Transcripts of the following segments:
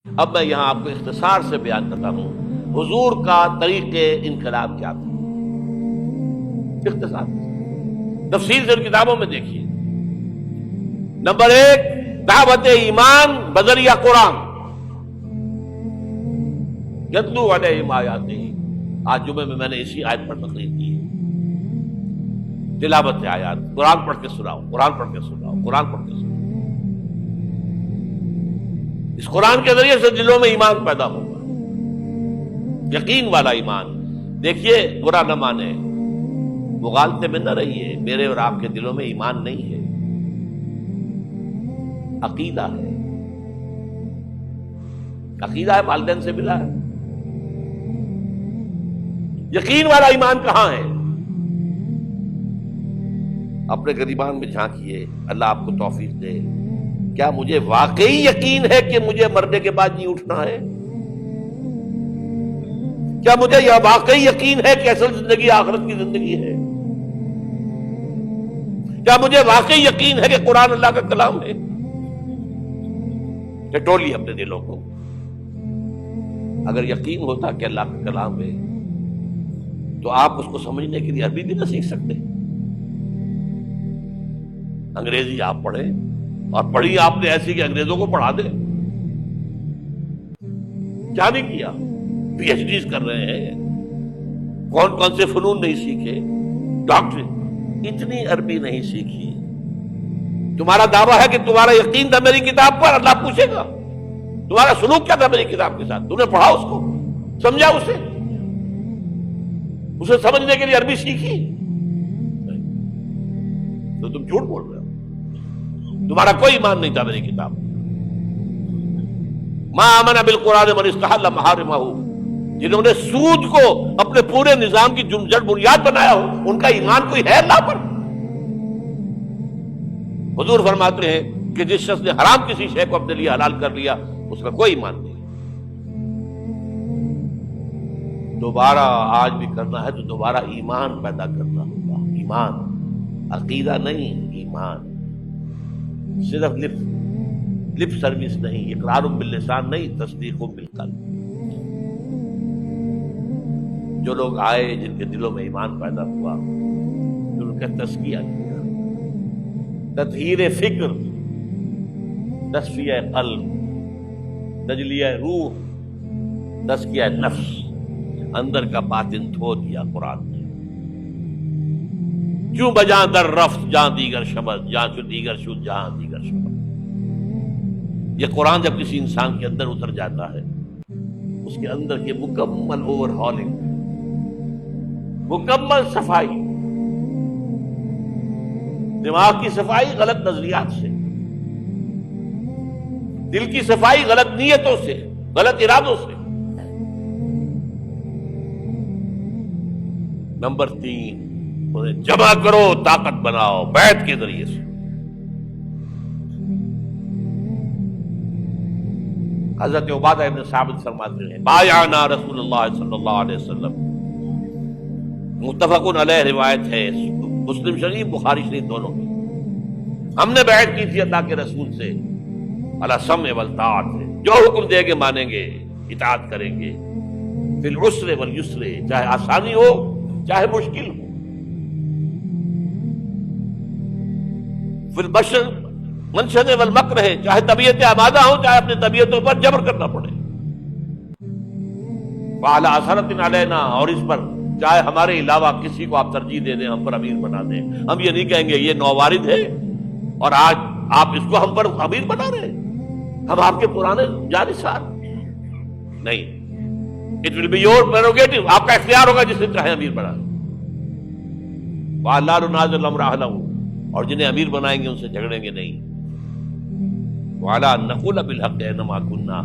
اب میں یہاں آپ کو اختصار سے بیان کرتا ہوں حضور کا طریق انقلاب کیا تھا، اختصار تفصیل سے ان کتابوں میں دیکھیے۔ نمبر 1، دعوت ایمان بذریعہ قرآن، یتلو علیہم آیاتہ۔ آج جمعے میں نے اسی آیت پر تقریر کی ہے، تلاوت آیات، قرآن پڑھ کے سناؤ، قرآن پڑھ کے سناؤ، قرآن پڑھ کے سناؤ۔ اس قرآن کے ذریعے سے دلوں میں ایمان پیدا ہوگا، یقین والا ایمان۔ دیکھیے برا نہ مانے، مغالطے میں نہ رہیے، میرے اور آپ کے دلوں میں ایمان نہیں ہے، عقیدہ ہے، عقیدہ ہے، والدین سے ملا ہے۔ یقین والا ایمان کہاں ہے؟ اپنے گریبان میں جھانکیے، اللہ آپ کو توفیق دے۔ کیا مجھے واقعی یقین ہے کہ مجھے مرنے کے بعد نہیں اٹھنا ہے؟ کیا مجھے یہ واقعی یقین ہے کہ اصل زندگی آخرت کی زندگی ہے؟ کیا مجھے واقعی یقین ہے کہ قرآن اللہ کا کلام ہے؟ ٹٹولیے اپنے دلوں کو۔ اگر یقین ہوتا کہ اللہ کا کلام ہے تو آپ اس کو سمجھنے کے لیے عربی بھی نہ سیکھ سکتے؟ انگریزی آپ پڑھیں، اور پڑھی آپ نے ایسی کہ انگریزوں کو پڑھا دے، کیا نہیں کیا؟ پی ایچ ڈیز کر رہے ہیں، کون کون سے فنون نہیں سیکھے، ڈاکٹر، اتنی عربی نہیں سیکھی۔ تمہارا دعویٰ ہے کہ تمہارا یقین تھا میری کتاب پر، اللہ پوچھے گا تمہارا سلوک کیا تھا میری کتاب کے ساتھ؟ تم نے پڑھا اس کو، سمجھا اسے سمجھنے کے لیے عربی سیکھی؟ تو تم جھوٹ بول رہے ہو، تمہارا کوئی ایمان نہیں تھا میری کتاب۔ ما آمن بالقرآن من استحل محارمہ، جنہوں نے سود کو اپنے پورے نظام کی جڑ بنیاد بنایا ہو، ان کا ایمان کوئی ہے اللہ پر؟ حضور فرماتے ہیں کہ جس شخص نے حرام کسی شے کو اپنے لیے حلال کر لیا، اس کا کوئی ایمان نہیں۔ دوبارہ آج بھی کرنا ہے تو دوبارہ ایمان پیدا کرنا ہوگا، ایمان، عقیدہ نہیں، ایمان۔ صرف لپ سروس نہیں، اقرار باللسان نہیں، تصدیق بالقلب۔ جو لوگ آئے جن کے دلوں میں ایمان پیدا ہوا، ان کا تزکیہ کیا، تطہیر فکر، تصفیہ قلب، تجلیہ روح، تزکیہ نفس، اندر کا باطن دھو دیا قرآن نے۔ کیوں بجاں در رفت جہاں دیگر شبد، جہاں چو دیگر شد جہاں دیگر شبد۔ یہ قرآن جب کسی انسان کے اندر اتر جاتا ہے، اس کے اندر کی مکمل اوور ہالنگ، مکمل صفائی، دماغ کی صفائی غلط نظریات سے، دل کی صفائی غلط نیتوں سے، غلط ارادوں سے۔ نمبر 3، انہیں جمع کرو، طاقت بناؤ بیعت کے ذریعے سے۔ حضرت عبادہ ابن ثابت فرماتے ہیں بایعنا رسول اللہ صلی اللہ علیہ وسلم، متفق علیہ روایت ہے، مسلم شریف بخاری شریف دونوں میں۔ ہم نے بیعت کی تھی اللہ کے رسول سے، علی السمع والطاعت، جو حکم دے گے مانیں گے، اطاعت کریں گے، فی العسر والیسر، چاہے آسانی ہو چاہے مشکل ہو، فی البشر منشد والمکر ہے، چاہے طبیعتیں آمادہ ہوں چاہے اپنی طبیعتوں پر جبر کرنا پڑے، وعلی اثرۃ علینا، اور اس پر چاہے ہمارے علاوہ کسی کو آپ ترجیح دے دیں، ہم پر امیر بنا دیں۔ ہم یہ نہیں کہیں گے یہ نووارد ہے اور آج آپ اس کو ہم پر امیر بنا رہے ہیں، ہم آپ کے پرانے جانثار نہیں۔ It will be your prerogative، آپ کا اختیار ہوگا جسے چاہے امیر بنا دیں۔ وَلَا نُنَازِعُ الْأَمْرَ أَهْلَهُ، اور جنہیں امیر بنائیں گے ان سے جھگڑیں گے نہیں۔ وَعَلَىٰ أَن نَّقُولَ بِالْحَقِّ أَيْنَمَا كُنَّا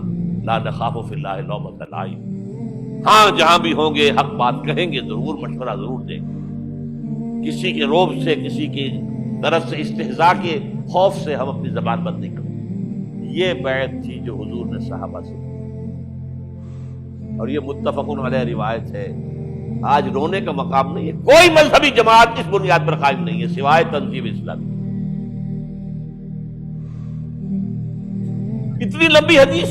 لَا نَخَافُ فِي اللَّهِ لَوْمَةَ لَائِمٍ، ہاں جہاں بھی ہوں گے حق بات کہیں گے، ضرور مشورہ ضرور دیں گے، کسی کے روب سے، کسی کی طرف سے استہزاء کے خوف سے ہم اپنی زبان بند نہیں کریں۔ یہ بیعت تھی جو حضور نے صحابہ سے، اور یہ متفق علیہ روایت ہے۔ آج رونے کا مقام نہیں ہے، کوئی مذہبی جماعت اس بنیاد پر قائم نہیں ہے سوائے تنظیم اسلامی۔ اتنی لمبی حدیث،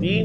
3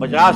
50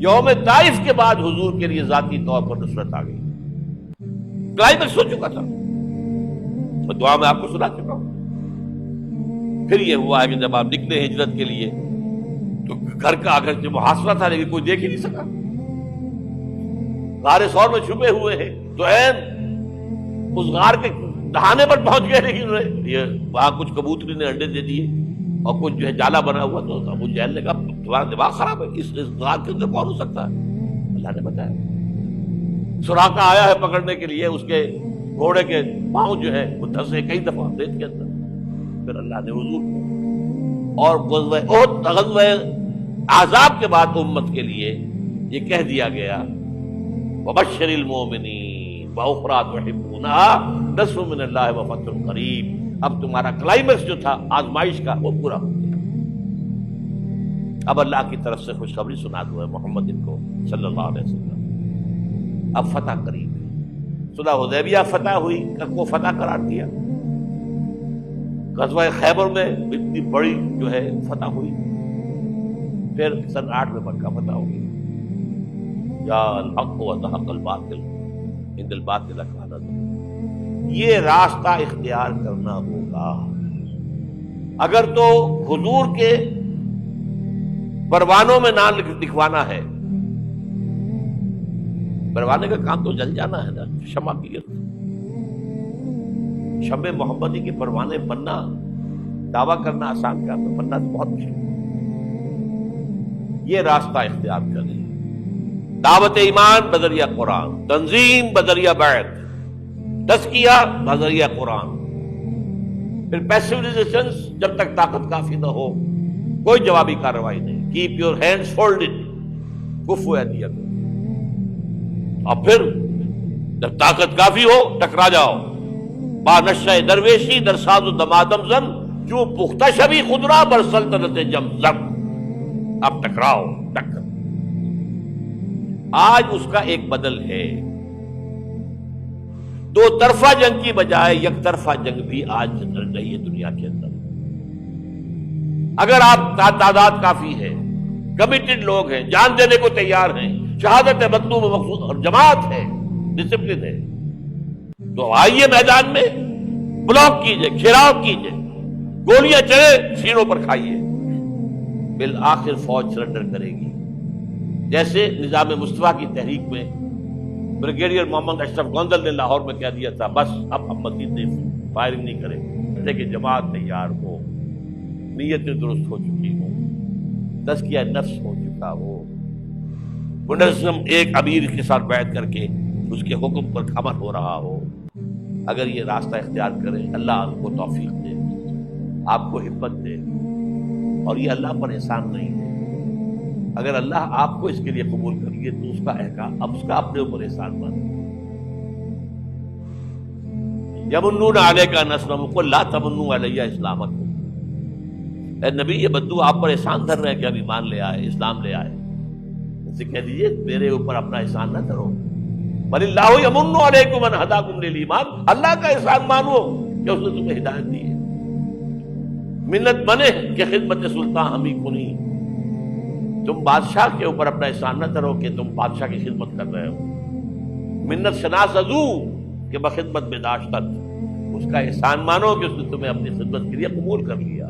یوم طائف کے بعد حضور کے لیے ذاتی طور پر نصرت آ گئی، کلائمیکس ہو چکا تھا، تو دعا میں آپ کو سنا چکا ہوں۔ پھر یہ ہوا ہے کہ جب آپ نکلے ہجرت کے لیے تو گھر کا اگرچہ محاصرہ تھا لیکن کوئی دیکھ ہی نہیں سکا، غار ثور میں چھپے ہوئے ہیں، تو اس غار کے دہانے پر پہنچ گئے، لیکن یہ وہاں کچھ کبوتری نے انڈے دے دیے اور کچھ جو ہے جالا بنا ہوا، تو ابو جہل نے کہا تمہارا دماغ خراب ہے، اس غار کے اندر کون ہو سکتا ہے؟ اللہ نے بتایا، سراقہ آیا ہے پکڑنے کے لیے، اس کے گھوڑے کے پاؤں جو ہے وہ دھسے کئی دفعہ ریت کے اندر، پھر اللہ نے حضور کو اور غزوہ احزاب کے بعد امت کے لیے یہ کہہ دیا گیا وبشر المؤمنین واخری تحبونها نصر من اللہ وفتح قریب۔ اب تمہارا کلائمیکس جو تھا آزمائش کا وہ پورا ہو گیا، اب اللہ کی طرف سے خوشخبری سنا دو ہے محمد کو صلی اللہ علیہ وسلم، اب فتح قریب ہے۔ صلح حدیبیہ فتح ہوئی، کو فتح قرار دیا، غزوہ خیبر میں اتنی بڑی جو ہے فتح ہوئی، پھر سن 8 میں مکہ فتح ہو گئی، یا الحق وزهق الباطل ان الباطل کان زهوقا۔ یہ راستہ اختیار کرنا ہوگا، اگر تو حضور کے پروانوں میں نام لکھوانا ہے، پروانے کا کام تو جل جانا ہے نا، شمع کی گرد شمع محمدی کے پروانے بننا، دعویٰ کرنا آسان کام ہے، بننا تو بہت مشکل۔ یہ راستہ اختیار کریں، دعوت ایمان بذریعہ قرآن، تنظیم بذریعہ بیعت، تزکیہ بذریعہ قرآن، پھر پیسو ریزسٹنس جب تک طاقت کافی نہ ہو کوئی جوابی کارروائی نہیں، کیپ یور ہینڈز فولڈڈ کفو ایدیکم، اور پھر جب طاقت کافی ہو ٹکرا جاؤ، با نشہ درویشی در ساز و دمادم زن جو پختہ شبی خدرا بر سلطنت جمزم، اب ٹکراؤ ٹکر۔ آج اس کا ایک بدل ہے، دو طرفہ جنگ کی بجائے یک طرفہ جنگ بھی آج چل رہی ہے دنیا کے اندر۔ اگر آپ تعداد کافی ہے، کمیٹڈ لوگ ہیں، جان دینے کو تیار ہیں، شہادت مطلوب و مقصود اور جماعت ہے، ڈسپلن ہے، تو آئیے میدان میں، بلاک کیجئے، گھیراؤ کیجئے، گولیاں چلے سینوں پر کھائیے، بالآخر فوج سرنڈر کرے گی۔ جیسے نظام مصطفیٰ کی تحریک میں بریگیڈیئر محمد اشرف گوندل نے لاہور میں کہہ دیا تھا بس اب ہم مزید فائرنگ نہیں کریں، لیکن جماعت تیار ہو، نیتیں درست ہو چکی ہوں، تزکیہ نفس ہو چکا ہو، منظم ایک امیر کے ساتھ بیعت کر کے اس کے حکم پر عمل ہو رہا ہو، اگر یہ راستہ اختیار کریں، اللہ آپ کو توفیق دے، آپ کو ہمت دے، اور یہ اللہ پر احسان نہیں ہے، اگر اللہ آپ کو اس کے لیے قبول کر لیے تو اس کا احکام، اب اس کا اپنے اوپر احسان مان۔ یمنون علیک ان اسلموا قل لا تمنوا علی اسلامکم، اے نبی یہ بدو آپ پر احسان دھر رہے ہیں کہ اب ایمان لے آئے، اسلام لے آئے، ان سے کہہ دیجیے میرے اوپر اپنا احسان نہ کرو، بل اللہ یمن علیکم ان ہداکم للایمان، اللہ کا احسان مانو کہ اس نے تمہیں ہدایت دی ہے۔ منت بنے کہ خدمت سلطان ہمیں کنی، تم بادشاہ کے اوپر اپنا احسان نہ کرو کہ تم بادشاہ کی خدمت کر رہے ہو، منت شناس ازو کہ بخدمت میں داشتت، اس کا احسان مانو کہ اس نے تمہیں اپنی خدمت کے لیے قبول کر لیا۔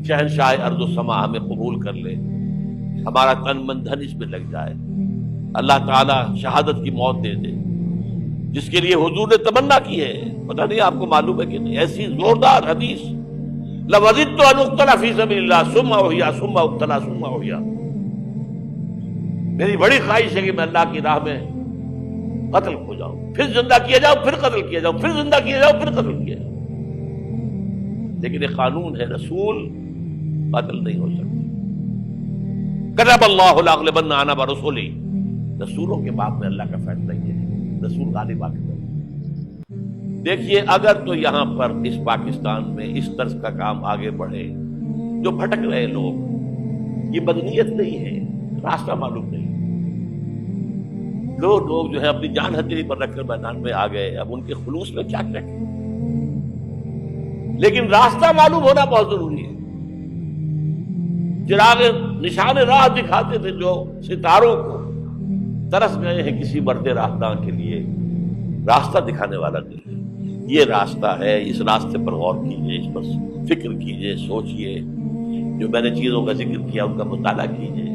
شہنشاہ ارض و سما ہمیں قبول کر لے، ہمارا تن من دھن اس میں لگ جائے، اللہ تعالیٰ شہادت کی موت دے دے جس کے لیے حضور نے تمنا کی ہے، پتہ نہیں آپ کو معلوم ہے کہ نہیں، ایسی زوردار حدیث، لَوَدِدتُّ أَنْ أُقْتَلَ فِي سَبِيلِ اللَّهِ ثُمَّ أُحْيَا ثُمَّ أُقْتَلَ ثُمَّ أُحْيَا، میری بڑی خواہش ہے کہ میں اللہ کی راہ میں قتل ہو جاؤں، پھر زندہ کیا جاؤں، پھر قتل کیا جاؤں، پھر زندہ کیا جاؤں، پھر قتل کیا جاؤں، لیکن ایک قانون ہے، رسول قتل نہیں ہو سکتے۔ كَتَبَ اللَّهُ لَأَغْلِبَنَّ أَنَا وَرُسُلِي، رسولوں کے باب میں اللہ کا فیصلہ یہ ہے، رسول غالب آ کے۔ دیکھیے اگر تو یہاں پر اس پاکستان میں اس طرز کا کام آگے بڑھے، جو بھٹک رہے لوگ، یہ بدنیت نہیں ہے، راستہ معلوم نہیں، لوگ جو ہے اپنی جان ہتھیلی پر رکھ کر میدان میں آ گئے، اب ان کے خلوص میں کیا کریں، لیکن راستہ معلوم ہونا بہت ضروری ہے۔ چراغ نشان راہ دکھاتے تھے جو ستاروں کو، ترس گئے ہیں کسی مرد راہداں کے لیے، راستہ دکھانے والا نہیں۔ یہ راستہ ہے، اس راستے پر غور کیجئے، اس پر فکر کیجئے، سوچئے، جو میں نے چیزوں کا ذکر کیا ان کا مطالعہ کیجئے۔